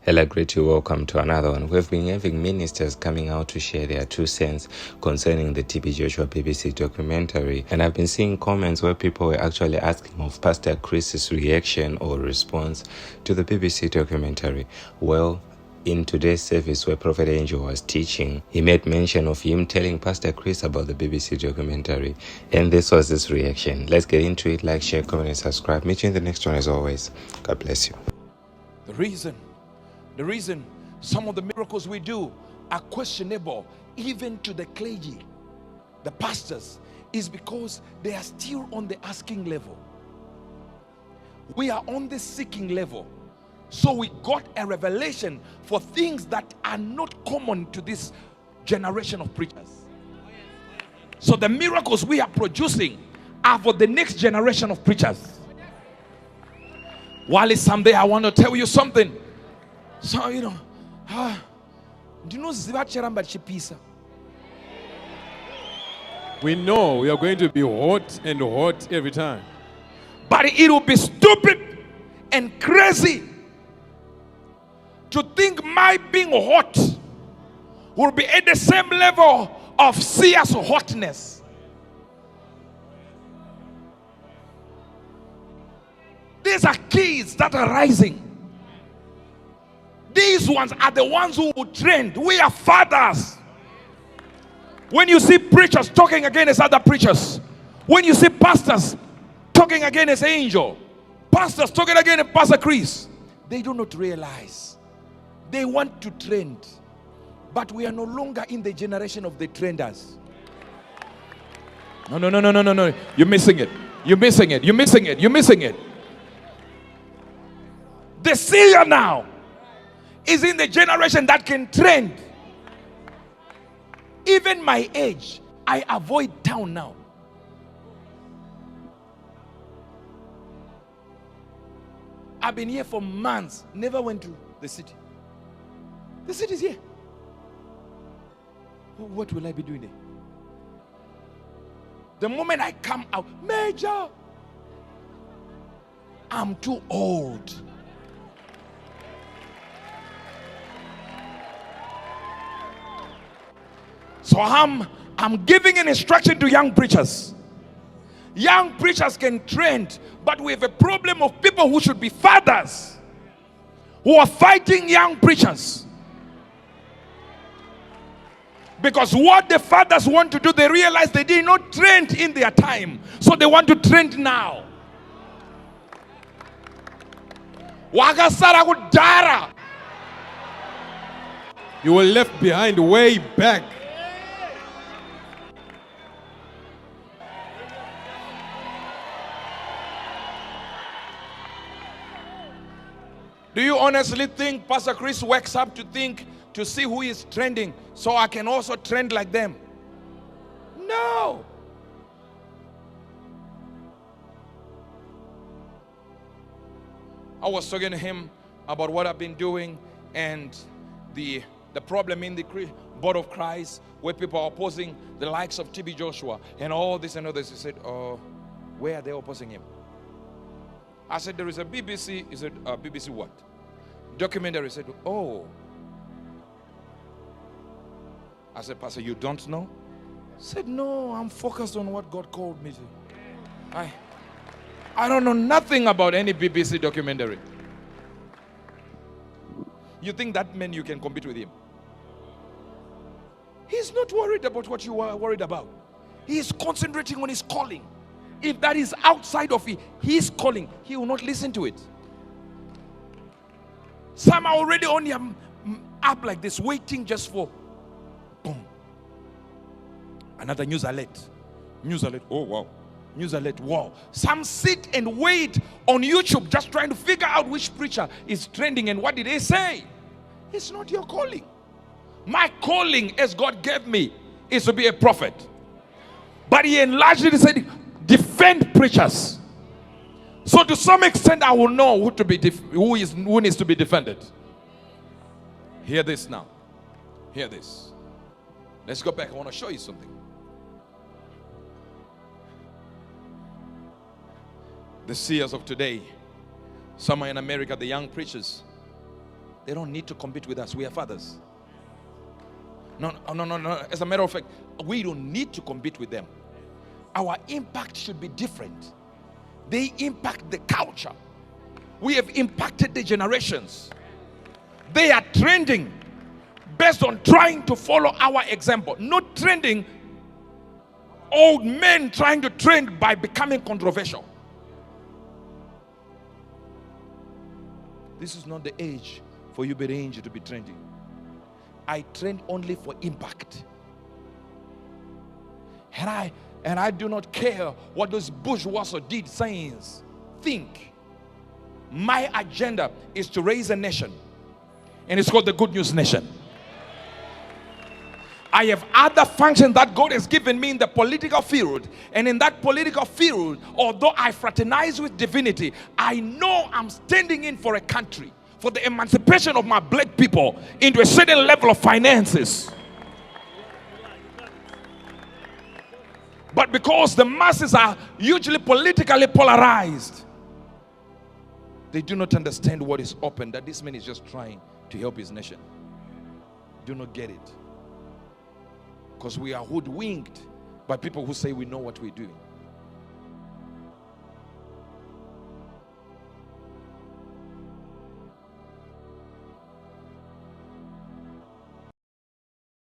Hello, great to welcome to another one. We've been having ministers coming out to share their 2 cents concerning the TB Joshua BBC documentary, and I've been seeing comments where people were actually asking of Pastor Chris's reaction or response to the BBC documentary. Well, in today's service where Prophet Angel was teaching, he made mention of him telling Pastor Chris about the BBC documentary, and this was his reaction. Let's get into it. Like, share, comment, and subscribe. Meet you in the next one as always. God bless you. The reason some of the miracles we do are questionable even to the clergy, the pastors, is because they are still on the asking level. We are on the seeking level. So we got a revelation for things that are not common to this generation of preachers. So the miracles we are producing are for the next generation of preachers. While it's someday, I want to tell you something. So, do you know Zivachiramba Chipisa? We know we are going to be hot and hot every time. But it will be stupid and crazy to think my being hot will be at the same level of Sia's hotness. These are kids that are rising. These ones are the ones who will trend. We are fathers. When you see preachers talking against other preachers, when you see pastors talking against Angel, pastors talking against Pastor Chris, they do not realize they want to trend, but we are no longer in the generation of the trenders. No. You're missing it. You're missing it. You're missing it. You're missing it. The seer now is in the generation that can trend. Even my age, I avoid town now. I've been here for months, never went to the city. The city is here. What will I be doing there? The moment I come out, Major, I'm too old. So I'm giving an instruction to young preachers. Young preachers can trend, but we have a problem of people who should be fathers who are fighting young preachers. Because what the fathers want to do, they realize they did not trend in their time. So they want to trend now. You were left behind way back. Do you honestly think Pastor Chris wakes up to see who is trending so I can also trend like them? No. I was talking to him about what I've been doing and the problem in the body of Christ where people are opposing the likes of TB Joshua and all this and others. He said, oh, where are they opposing him? I said, there is a BBC. He said, BBC what? Documentary. He said, oh. I said, Pastor, you don't know? He said, no, I'm focused on what God called me to. I don't know nothing about any BBC documentary. You think that man you can compete with him? He's not worried about what you are worried about. He is concentrating on his calling. If that is outside of his calling, he will not listen to it. Some are already on your up like this, waiting just for boom. Another news alert. News alert. Oh wow. News alert. Wow. Some sit and wait on YouTube just trying to figure out which preacher is trending and what did they say. It's not your calling. My calling, as God gave me, is to be a prophet. But he enlarged it and said, defend preachers. So to some extent, I will know who needs to be defended. Hear this now. Hear this. Let's go back. I want to show you something. The seers of today, some are in America, the young preachers, They don't need to compete with us. We are fathers. No. As a matter of fact, we don't need to compete with them. Our impact should be different. They impact the culture. We have impacted the generations. They are trending based on trying to follow our example, not trending old men trying to trend by becoming controversial. This is not the age for Uebert to be trending. I trend only for impact. And I do not care what those bourgeois did, sayings, think. My agenda is to raise a nation, and it's called the Good News Nation. I have other functions that God has given me in the political field, and in that political field, although I fraternize with divinity, I know I'm standing in for a country, for the emancipation of my black people into a certain level of finances. But because the masses are hugely politically polarized, they do not understand what is open, that this man is just trying to help his nation. Do not get it. Because we are hoodwinked by people who say we know what we're doing.